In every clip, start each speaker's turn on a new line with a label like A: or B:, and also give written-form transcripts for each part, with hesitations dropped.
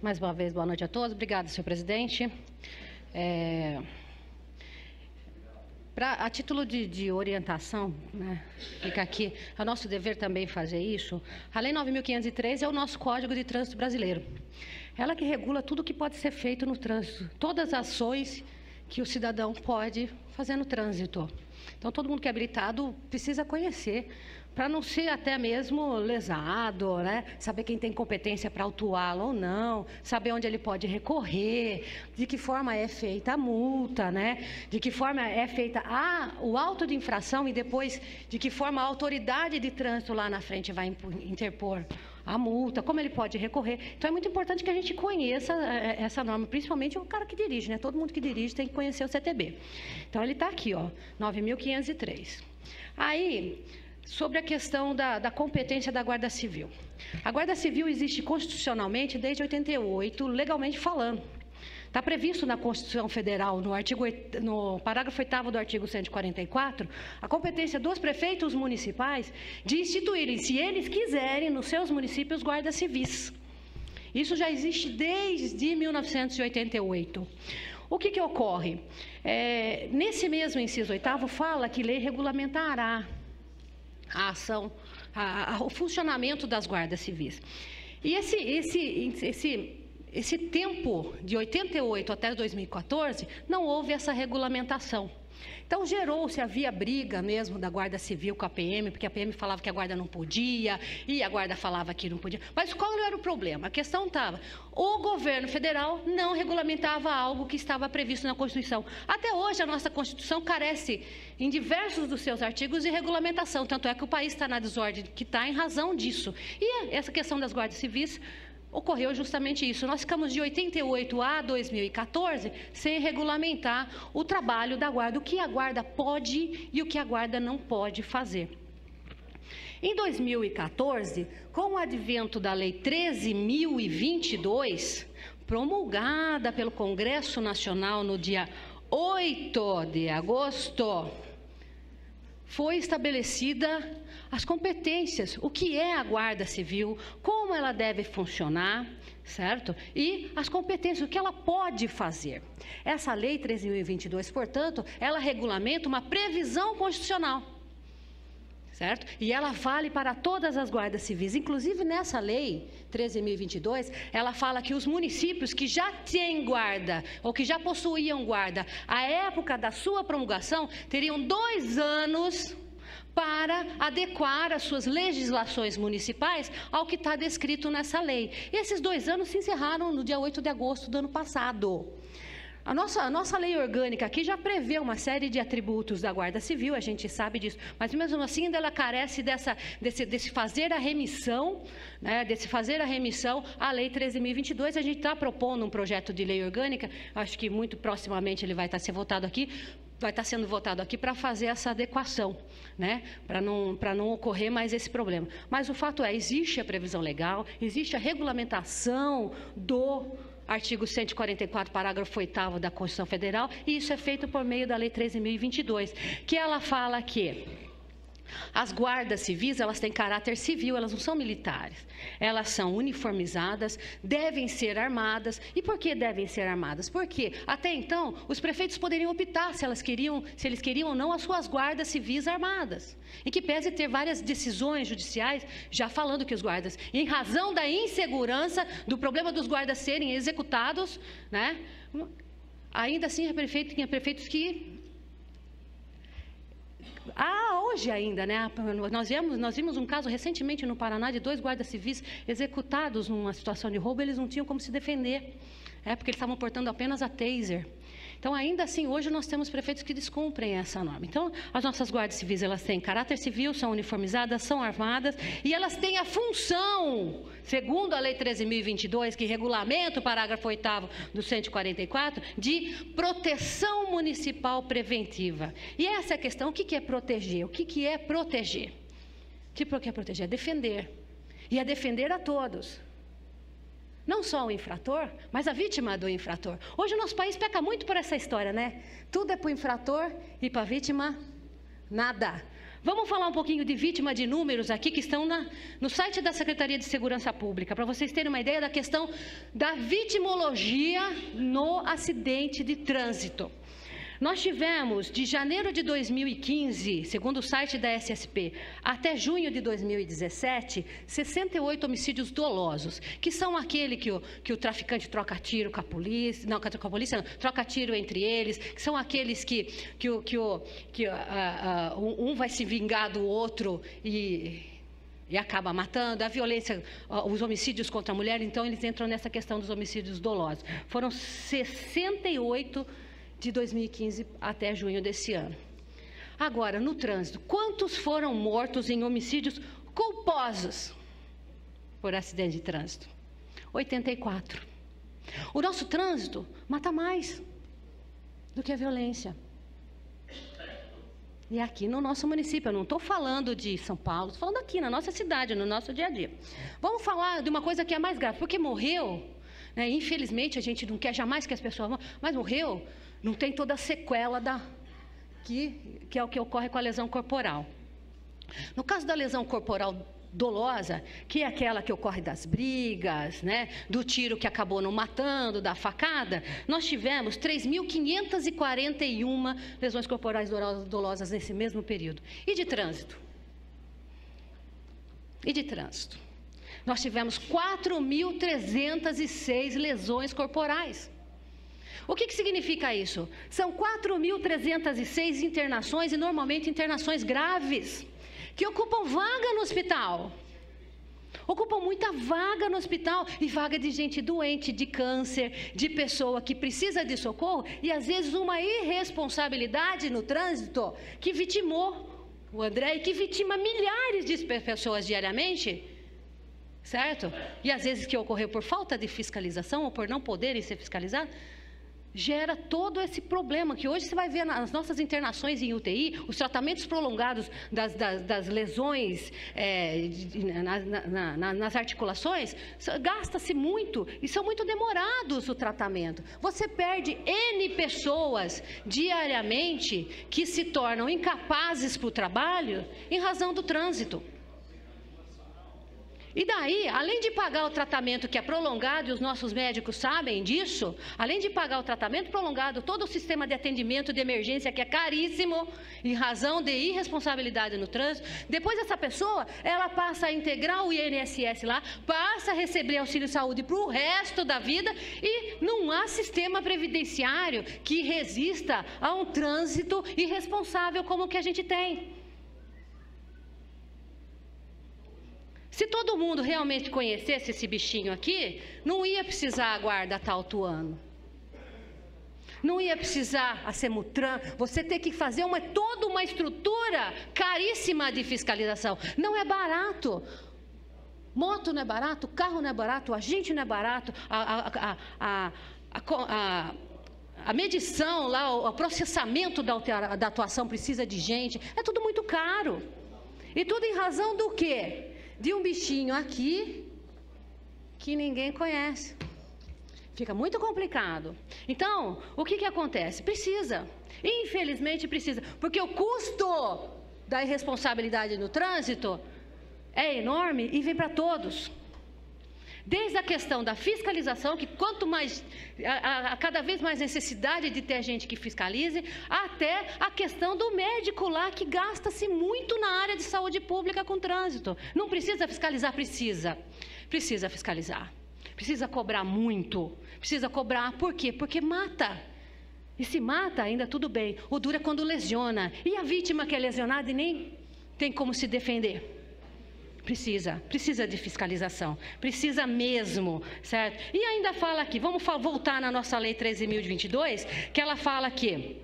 A: Mais uma vez, boa noite a todos. Obrigada, senhor presidente. A título de orientação, né, fica aqui, é nosso dever também fazer isso. A Lei 9.503 é o nosso Código de Trânsito Brasileiro. Ela que regula tudo o que pode ser feito no trânsito, todas as ações que o cidadão pode fazer no trânsito. Então, todo mundo que é habilitado precisa conhecer, para não ser até mesmo lesado, né? Saber quem tem competência para autuá-lo ou não, saber onde ele pode recorrer, de que forma é feita a multa, né? De que forma é feita o auto de infração e depois de que forma a autoridade de trânsito lá na frente vai interpor a multa, como ele pode recorrer. Então, é muito importante que a gente conheça essa norma, principalmente o cara que dirige, né? Todo mundo que dirige tem que conhecer o CTB. Então, ele está aqui, ó, 9.503. Aí, sobre a questão da competência da Guarda Civil. A Guarda Civil existe constitucionalmente desde 88, legalmente falando. Está previsto na Constituição Federal, no parágrafo 8º do artigo 144, a competência dos prefeitos municipais de instituírem, se eles quiserem, nos seus municípios, guardas civis. Isso já existe desde 1988. O que ocorre? Nesse mesmo inciso 8º, fala que lei regulamentará a ação, o funcionamento das guardas civis. E esse tempo, de 88 até 2014, não houve essa regulamentação. Então, gerou-se, havia briga mesmo da Guarda Civil com a PM, porque a PM falava que a Guarda não podia, e a Guarda falava que não podia. Mas qual era o problema? A questão estava, o governo federal não regulamentava algo que estava previsto na Constituição. Até hoje, a nossa Constituição carece, em diversos dos seus artigos, de regulamentação. Tanto é que o país está na desordem que está em razão disso. E essa questão das guardas civis ocorreu justamente isso. Nós ficamos de 88 a 2014 sem regulamentar o trabalho da guarda, o que a guarda pode e o que a guarda não pode fazer. Em 2014, com o advento da Lei 13.022, promulgada pelo Congresso Nacional no dia 8 de agosto, foi estabelecida as competências, o que é a Guarda Civil, como ela deve funcionar, certo? E as competências, o que ela pode fazer. Essa Lei 13.022, portanto, ela regulamenta uma previsão constitucional, certo? E ela vale para todas as guardas civis. Inclusive, nessa Lei 13.022, ela fala que os municípios que já têm guarda, ou que já possuíam guarda, à época da sua promulgação, teriam 2 anos para adequar as suas legislações municipais ao que está descrito nessa lei. E esses 2 anos se encerraram no dia 8 de agosto do ano passado. A nossa lei orgânica aqui já prevê uma série de atributos da Guarda Civil, a gente sabe disso, mas mesmo assim ainda ela carece desse fazer a remissão, né, à Lei 13.022. A gente está propondo um projeto de lei orgânica, acho que muito proximamente ele vai estar sendo votado aqui para fazer essa adequação, né, para não ocorrer mais esse problema. Mas o fato é, existe a previsão legal, existe a regulamentação do artigo 144, parágrafo 8º da Constituição Federal, e isso é feito por meio da Lei 13.022, que ela fala que as guardas civis, elas têm caráter civil, elas não são militares. Elas são uniformizadas, devem ser armadas. E por que devem ser armadas? Porque, até então, os prefeitos poderiam optar se eles queriam ou não as suas guardas civis armadas. Em que pese ter várias decisões judiciais já falando que os guardas, em razão da insegurança, do problema dos guardas serem executados, né, ainda assim tinha prefeitos que... hoje ainda, né? Nós vimos um caso recentemente no Paraná de 2 guardas civis executados numa situação de roubo, eles não tinham como se defender, porque eles estavam portando apenas a taser. Então, ainda assim, hoje nós temos prefeitos que descumprem essa norma. Então, as nossas guardas civis, elas têm caráter civil, são uniformizadas, são armadas, e elas têm a função, segundo a Lei 13.022, que regulamenta o parágrafo 8º do 144, de proteção municipal preventiva. E essa é a questão, o que é proteger? O que é proteger? O que é proteger? É defender. E é defender a todos. Não só o infrator, mas a vítima do infrator. Hoje o nosso país peca muito por essa história, né? Tudo é para o infrator e para a vítima, nada. Vamos falar um pouquinho de vítima de números aqui, que estão no site da Secretaria de Segurança Pública, para vocês terem uma ideia da questão da vitimologia no acidente de trânsito. Nós tivemos, de janeiro de 2015, segundo o site da SSP, até junho de 2017, 68 homicídios dolosos, que são aquele que o traficante troca tiro com a polícia, não, com a polícia não, troca tiro entre eles, que são aqueles que um vai se vingar do outro e acaba matando, a violência, os homicídios contra a mulher, então eles entram nessa questão dos homicídios dolosos. Foram 68 de 2015 até junho desse ano. Agora, no trânsito, quantos foram mortos em homicídios culposos por acidente de trânsito? 84. O nosso trânsito mata mais do que a violência. E aqui no nosso município, eu não estou falando de São Paulo, estou falando aqui na nossa cidade, no nosso dia a dia. Vamos falar de uma coisa que é mais grave, porque morreu, né, infelizmente a gente não quer jamais que as pessoas morram, mas morreu, não tem toda a sequela que é o que ocorre com a lesão corporal. No caso da lesão corporal dolosa, que é aquela que ocorre das brigas, né, do tiro que acabou não matando, da facada, nós tivemos 3.541 lesões corporais dolosas nesse mesmo período. E de trânsito? Nós tivemos 4.306 lesões corporais. O que significa isso? São 4.306 internações, e normalmente internações graves, que ocupam vaga no hospital. Ocupam muita vaga no hospital, e vaga de gente doente, de câncer, de pessoa que precisa de socorro, e às vezes uma irresponsabilidade no trânsito que vitimou o André e que vitima milhares de pessoas diariamente, certo? E às vezes que ocorreu por falta de fiscalização ou por não poderem ser fiscalizados, gera todo esse problema, que hoje você vai ver nas nossas internações em UTI, os tratamentos prolongados das lesões nas articulações, gasta-se muito e são muito demorados o tratamento. Você perde N pessoas diariamente que se tornam incapazes para o trabalho em razão do trânsito. E daí, além de pagar o tratamento que é prolongado, e os nossos médicos sabem disso, além de pagar o tratamento prolongado, todo o sistema de atendimento de emergência que é caríssimo, em razão de irresponsabilidade no trânsito, depois essa pessoa, ela passa a integrar o INSS lá, passa a receber auxílio-saúde para o resto da vida, e não há sistema previdenciário que resista a um trânsito irresponsável como o que a gente tem. Se todo mundo realmente conhecesse esse bichinho aqui, não ia precisar a guarda estar autuando. Não ia precisar a Semutran, você ter que fazer toda uma estrutura caríssima de fiscalização. Não é barato. Moto não é barato, carro não é barato, agente não é barato, a medição lá, o processamento da atuação precisa de gente. É tudo muito caro. E tudo em razão do quê? De um bichinho aqui que ninguém conhece. Fica muito complicado. Então, o que acontece? Precisa. Infelizmente precisa. Porque o custo da irresponsabilidade no trânsito é enorme e vem para todos. Desde a questão da fiscalização, que quanto mais, cada vez mais necessidade de ter gente que fiscalize, até a questão do médico lá, que gasta-se muito na área de saúde pública com trânsito. Não precisa fiscalizar? Precisa. Precisa fiscalizar. Precisa cobrar muito. Precisa cobrar, por quê? Porque mata. E se mata, ainda tudo bem. O duro é quando lesiona. E a vítima que é lesionada e nem tem como se defender? Precisa de fiscalização, precisa mesmo, certo? E ainda fala aqui, vamos voltar na nossa lei 13.022, que ela fala que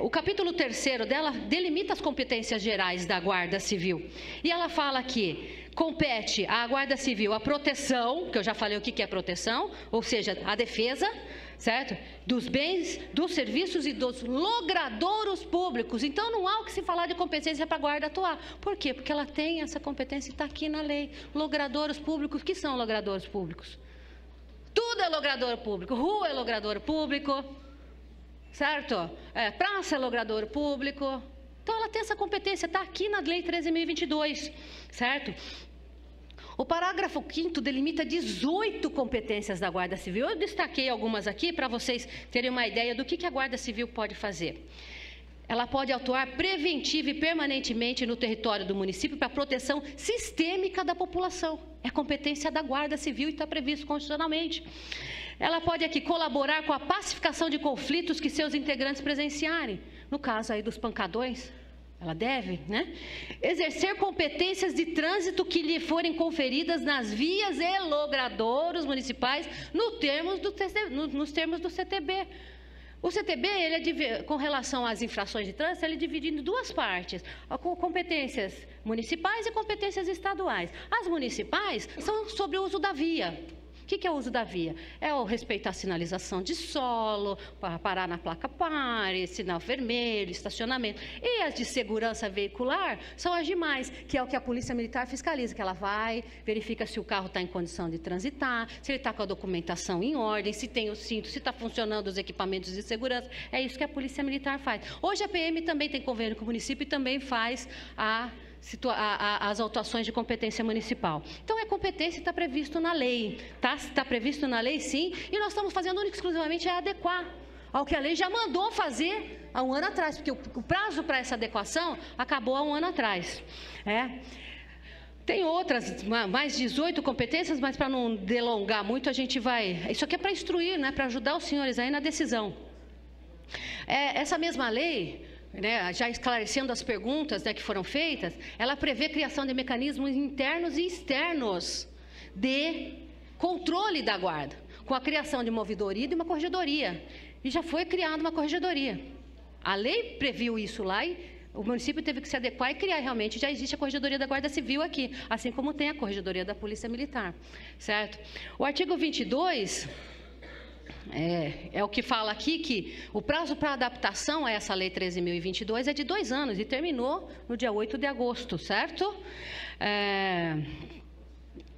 A: o capítulo 3º dela delimita as competências gerais da Guarda Civil. E ela fala que compete à Guarda Civil a proteção, que eu já falei o que é proteção, ou seja, a defesa, certo? Dos bens, dos serviços e dos logradouros públicos. Então, não há o que se falar de competência para a guarda atuar. Por quê? Porque ela tem essa competência e está aqui na lei. Logradouros públicos, o que são logradouros públicos? Tudo é logrador público. Rua é logrador público, certo? Praça é logrador público. Então, ela tem essa competência, está aqui na Lei 13.022, certo? O parágrafo 5º delimita 18 competências da Guarda Civil. Eu destaquei algumas aqui para vocês terem uma ideia do que a Guarda Civil pode fazer. Ela pode atuar preventiva e permanentemente no território do município para proteção sistêmica da população. É competência da Guarda Civil e está previsto constitucionalmente. Ela pode aqui colaborar com a pacificação de conflitos que seus integrantes presenciarem. No caso aí dos pancadões, ela deve, né? Exercer competências de trânsito que lhe forem conferidas nas vias e logradouros municipais nos termos do CTB. O CTB, com relação às infrações de trânsito, ele é dividido em duas partes, com competências municipais e competências estaduais. As municipais são sobre o uso da via. O que é o uso da via? É o respeito à sinalização de solo, para parar na placa pare, sinal vermelho, estacionamento. E as de segurança veicular são as demais, que é o que a Polícia Militar fiscaliza, que ela vai, verifica se o carro está em condição de transitar, se ele está com a documentação em ordem, se tem o cinto, se está funcionando os equipamentos de segurança. É isso que a Polícia Militar faz. Hoje a PM também tem convênio com o município e também faz as autuações de competência municipal. Então, é competência e está previsto na lei. Está previsto na lei, sim, e nós estamos fazendo única e exclusivamente adequar ao que a lei já mandou fazer há um ano atrás, porque o prazo para essa adequação acabou há um ano atrás. Tem outras, mais 18 competências, mas para não delongar muito, a gente vai... Isso aqui é para instruir, né, para ajudar os senhores aí na decisão. Essa mesma lei... já esclarecendo as perguntas, que foram feitas, ela prevê a criação de mecanismos internos e externos de controle da guarda, com a criação de uma ouvidoria e de uma corregedoria. E já foi criada uma corregedoria. A lei previu isso lá e o município teve que se adequar e criar. Realmente já existe a corregedoria da Guarda Civil aqui, assim como tem a corregedoria da Polícia Militar, certo? O artigo 22... É o que fala aqui que o prazo para adaptação a essa Lei 13.022 é de 2 anos e terminou no dia 8 de agosto, certo?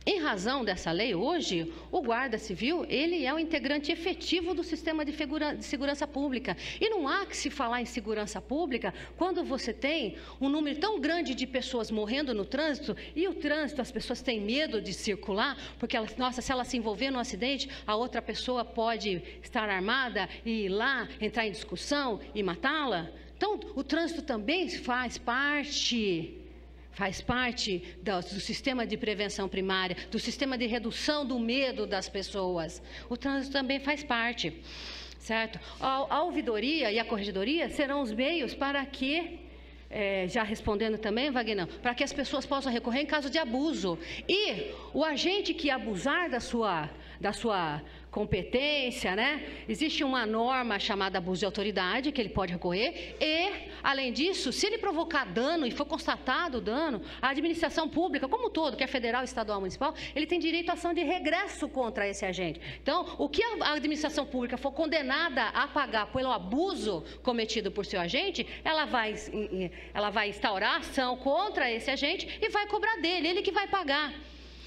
A: Em razão dessa lei, hoje, o Guarda Civil, ele é um integrante efetivo do sistema de segurança pública. E não há que se falar em segurança pública quando você tem um número tão grande de pessoas morrendo no trânsito, e o trânsito, as pessoas têm medo de circular, porque, se ela se envolver num acidente, a outra pessoa pode estar armada e ir lá, entrar em discussão e matá-la. Então, o trânsito também faz parte do sistema de prevenção primária, do sistema de redução do medo das pessoas. O trânsito também faz parte, certo? A ouvidoria e a corregedoria serão os meios para que, já respondendo também, Wagner, para que as pessoas possam recorrer em caso de abuso. E o agente que abusar da sua competência, existe uma norma chamada abuso de autoridade, que ele pode recorrer, e, além disso, se ele provocar dano e for constatado o dano, a administração pública, como um todo, que é federal, estadual, municipal, ele tem direito à ação de regresso contra esse agente. Então, o que a administração pública for condenada a pagar pelo abuso cometido por seu agente, ela vai instaurar ação contra esse agente e vai cobrar dele, ele que vai pagar.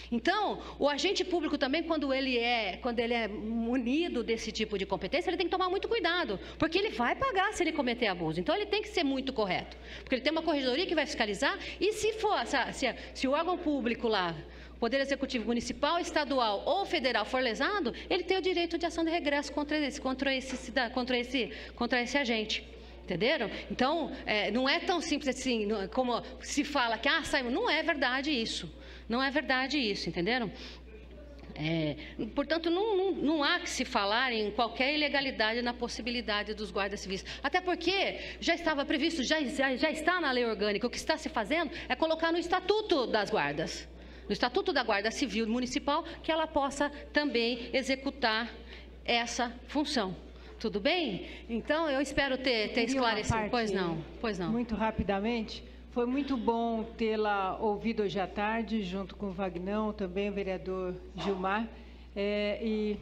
A: Então, o agente público também, quando ele é munido desse tipo de competência, ele tem que tomar muito cuidado, porque ele vai pagar se ele cometer abuso. Então, ele tem que ser muito correto, porque ele tem uma corregedoria que vai fiscalizar, e se o órgão público lá, Poder Executivo Municipal, Estadual ou Federal for lesado, ele tem o direito de ação de regresso contra esse agente. Entenderam? Então, não é tão simples assim, como se fala que, saiu. Não é verdade isso. Não é verdade isso, entenderam? Portanto, não há que se falar em qualquer ilegalidade na possibilidade dos guardas civis. Até porque já estava previsto, já está na lei orgânica. O que está se fazendo é colocar no Estatuto das Guardas, no Estatuto da Guarda Civil Municipal, que ela possa também executar essa função. Tudo bem? Então, eu espero ter esclarecido. Pois não.
B: Muito rapidamente, foi muito bom tê-la ouvido hoje à tarde, junto com o Wagnão, também o vereador Gilmar, e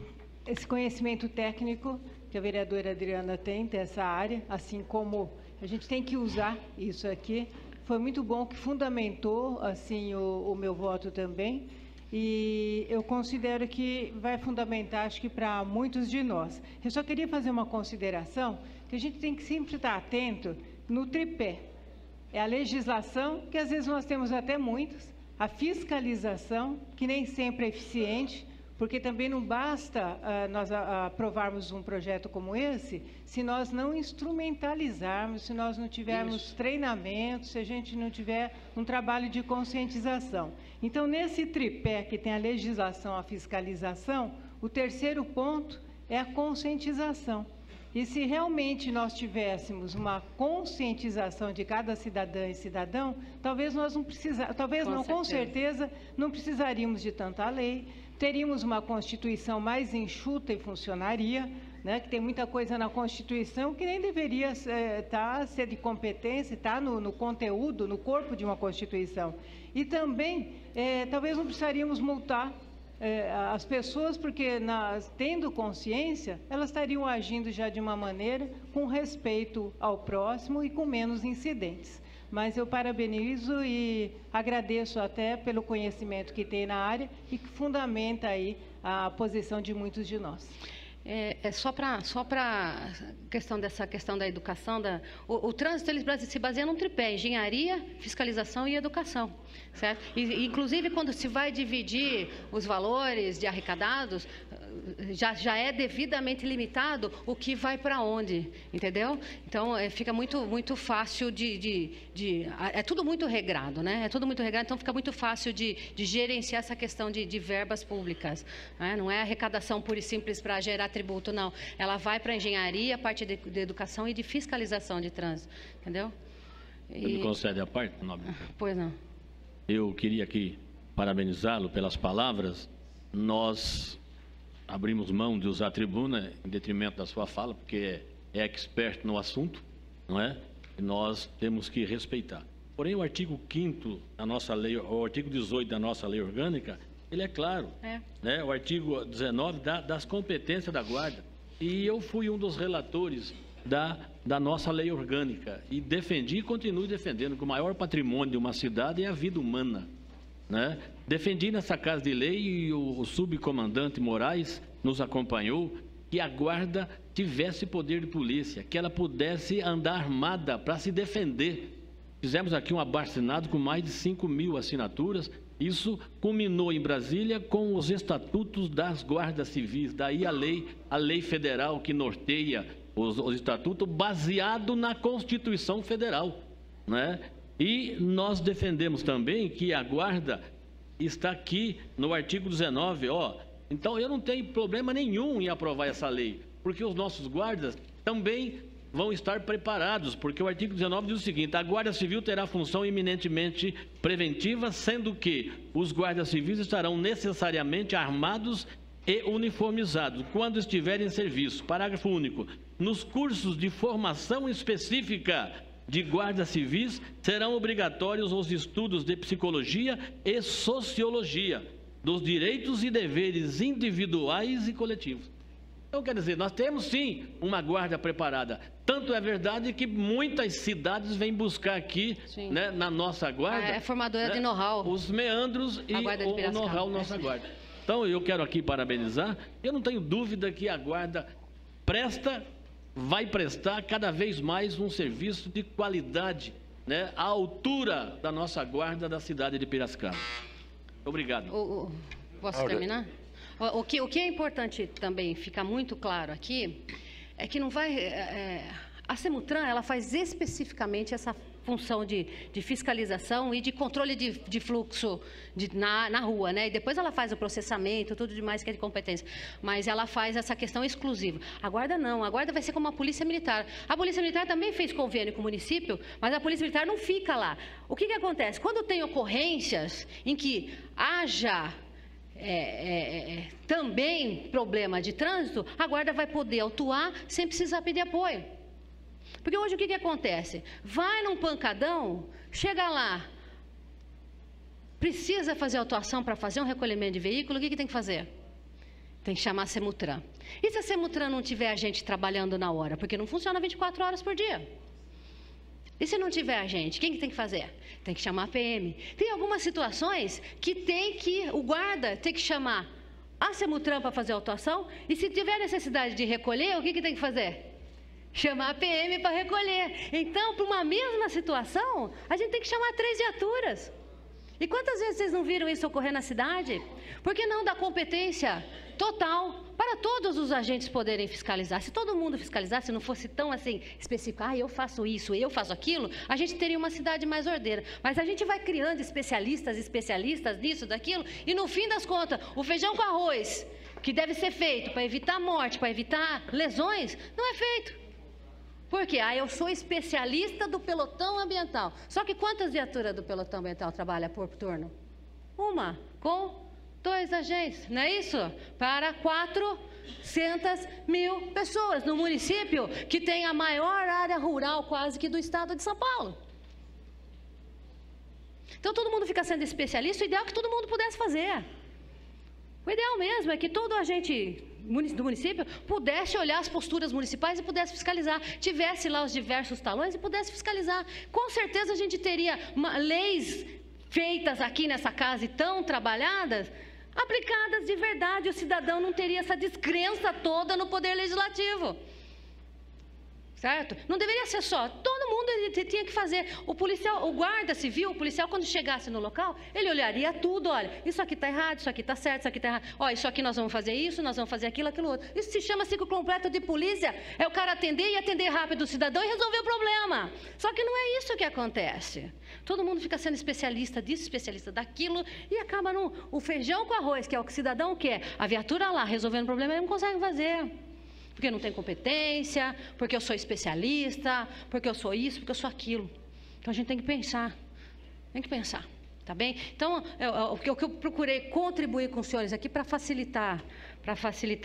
B: esse conhecimento técnico que a vereadora Adriana tem dessa área, assim como a gente tem que usar isso aqui. Foi muito bom que fundamentou assim o meu voto também. E eu considero que vai fundamentar, acho que para muitos de nós. Eu só queria fazer uma consideração, que a gente tem que sempre estar atento no tripé. é a legislação, que às vezes nós temos até muitas, a fiscalização, que nem sempre é eficiente, porque também não basta nós aprovarmos um projeto como esse, se nós não instrumentalizarmos, se nós não tivermos treinamento, se a gente não tiver um trabalho de conscientização. Então, nesse tripé que tem a legislação, a fiscalização, o terceiro ponto é a conscientização. E se realmente nós tivéssemos uma conscientização de cada cidadã e cidadão, talvez nós não precisaríamos, com certeza, não precisaríamos de tanta lei, teríamos uma Constituição mais enxuta e funcionaria, né, que tem muita coisa na Constituição que nem deveria ser de competência, estar no conteúdo, no corpo de uma Constituição. E também, talvez não precisaríamos multar as pessoas, porque tendo consciência, elas estariam agindo já de uma maneira com respeito ao próximo e com menos incidentes. Mas eu parabenizo e agradeço até pelo conhecimento que tem na área e que fundamenta aí a posição de muitos de nós.
A: Só para dessa questão da educação, o trânsito ele se baseia num tripé: engenharia, fiscalização e educação, certo? E, inclusive, quando se vai dividir os valores de arrecadados, já é devidamente limitado o que vai para onde, entendeu? Então, fica muito fácil é tudo muito regrado, né? É tudo muito regrado, então fica muito fácil de gerenciar essa questão de verbas públicas, né? Não é arrecadação pura e simples para gerar tributo, não. Ela vai para a engenharia, parte de educação e de fiscalização de trânsito, entendeu?
C: Você me concede a parte, Nobre?
A: Pois não.
C: Eu queria aqui parabenizá-lo pelas palavras. Nós abrimos mão de usar a tribuna em detrimento da sua fala, porque é expert no assunto, não é? E nós temos que respeitar. Porém, o artigo 5º da nossa lei, o artigo 18 da nossa lei orgânica, ele é claro, né? O artigo 19 das competências da Guarda. E eu fui um dos relatores da nossa lei orgânica e defendi e continuo defendendo que o maior patrimônio de uma cidade é a vida humana, né? Defendi nessa casa de lei, e o subcomandante Moraes nos acompanhou, que a Guarda tivesse poder de polícia, que ela pudesse andar armada para se defender. Fizemos aqui um abaixo-assinado com mais de 5.000 assinaturas. Isso culminou em Brasília com os estatutos das guardas civis, daí a lei federal que norteia os estatutos, baseado na Constituição Federal, né? E nós defendemos também que a Guarda está aqui no artigo 19, então eu não tenho problema nenhum em aprovar essa lei, porque os nossos guardas também vão estar preparados, porque o artigo 19 diz o seguinte: a Guarda Civil terá função eminentemente preventiva, sendo que os guardas civis estarão necessariamente armados e uniformizados quando estiverem em serviço. Parágrafo único. Nos cursos de formação específica de guardas civis serão obrigatórios os estudos de psicologia e sociologia dos direitos e deveres individuais e coletivos. Então, quer dizer, nós temos sim uma guarda preparada. Tanto é verdade que muitas cidades vêm buscar aqui, né, na nossa guarda...
A: É formadora, né, de know-how.
C: Os meandros e o know-how nossa guarda. Então, eu quero aqui parabenizar. Eu não tenho dúvida que a guarda vai prestar cada vez mais um serviço de qualidade, né, à altura da nossa guarda da cidade de Piracicaba. Obrigado.
A: Posso terminar? O que é importante também ficar muito claro aqui é que não vai... a Semutran, ela faz especificamente essa função de fiscalização e de controle de fluxo na rua, né? E depois ela faz o processamento, tudo demais que é de competência. Mas ela faz essa questão exclusiva. A Guarda não, a Guarda vai ser como a Polícia Militar. A Polícia Militar também fez convênio com o município, mas a Polícia Militar não fica lá. O que acontece? Quando tem ocorrências em que haja... também problema de trânsito, a Guarda vai poder autuar sem precisar pedir apoio. Porque hoje o que acontece? Vai num pancadão, chega lá, precisa fazer autuação para fazer um recolhimento de veículo, o que tem que fazer? Tem que chamar a Semutran. E se a Semutran não tiver a gente trabalhando na hora? Porque não funciona 24 horas por dia. E se não tiver a gente, quem que tem que fazer? Tem que chamar a PM. Tem algumas situações que o guarda tem que chamar a Semutran para fazer a autuação, e se tiver necessidade de recolher, o que tem que fazer? chamar a PM para recolher. Então, para uma mesma situação, a gente tem que chamar 3 viaturas. E quantas vezes vocês não viram isso ocorrer na cidade? Por que não dar competência total para todos os agentes poderem fiscalizar? Se todo mundo fiscalizasse, não fosse tão assim específico, eu faço isso, eu faço aquilo, a gente teria uma cidade mais ordeira. Mas a gente vai criando especialistas nisso, daquilo, e no fim das contas, o feijão com arroz, que deve ser feito para evitar morte, para evitar lesões, não é feito. Por quê? Eu sou especialista do pelotão ambiental. Só que quantas viaturas do pelotão ambiental trabalham por turno? Uma, com 2 agentes, não é isso? Para 400 mil pessoas, no município que tem a maior área rural quase que do estado de São Paulo. Então todo mundo fica sendo especialista, o ideal é que todo mundo pudesse fazer. O ideal mesmo é que todo agente do município pudesse olhar as posturas municipais e pudesse fiscalizar, tivesse lá os diversos talões e pudesse fiscalizar. Com certeza a gente teria leis feitas aqui nessa casa e tão trabalhadas, aplicadas de verdade, o cidadão não teria essa descrença toda no poder legislativo. Certo? Não deveria ser só, todo mundo tinha que fazer. O policial, o guarda civil, o policial, quando chegasse no local, ele olharia tudo, olha, isso aqui está errado, isso aqui está certo, isso aqui está errado, ó, isso aqui nós vamos fazer isso, nós vamos fazer aquilo, aquilo outro. Isso se chama ciclo completo de polícia, é o cara atender e atender rápido o cidadão e resolver o problema. Só que não é isso que acontece. Todo mundo fica sendo especialista disso, especialista daquilo, e acaba o feijão com arroz, que é o que o cidadão quer, a viatura lá resolvendo o problema, ele não consegue fazer. Porque não tem competência, porque eu sou especialista, porque eu sou isso, porque eu sou aquilo. Então a gente tem que pensar, tá bem? Então, o que eu procurei contribuir com os senhores aqui para facilitar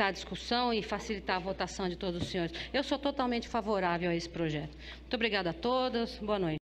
A: a discussão e facilitar a votação de todos os senhores. Eu sou totalmente favorável a esse projeto. Muito obrigada a todos, boa noite.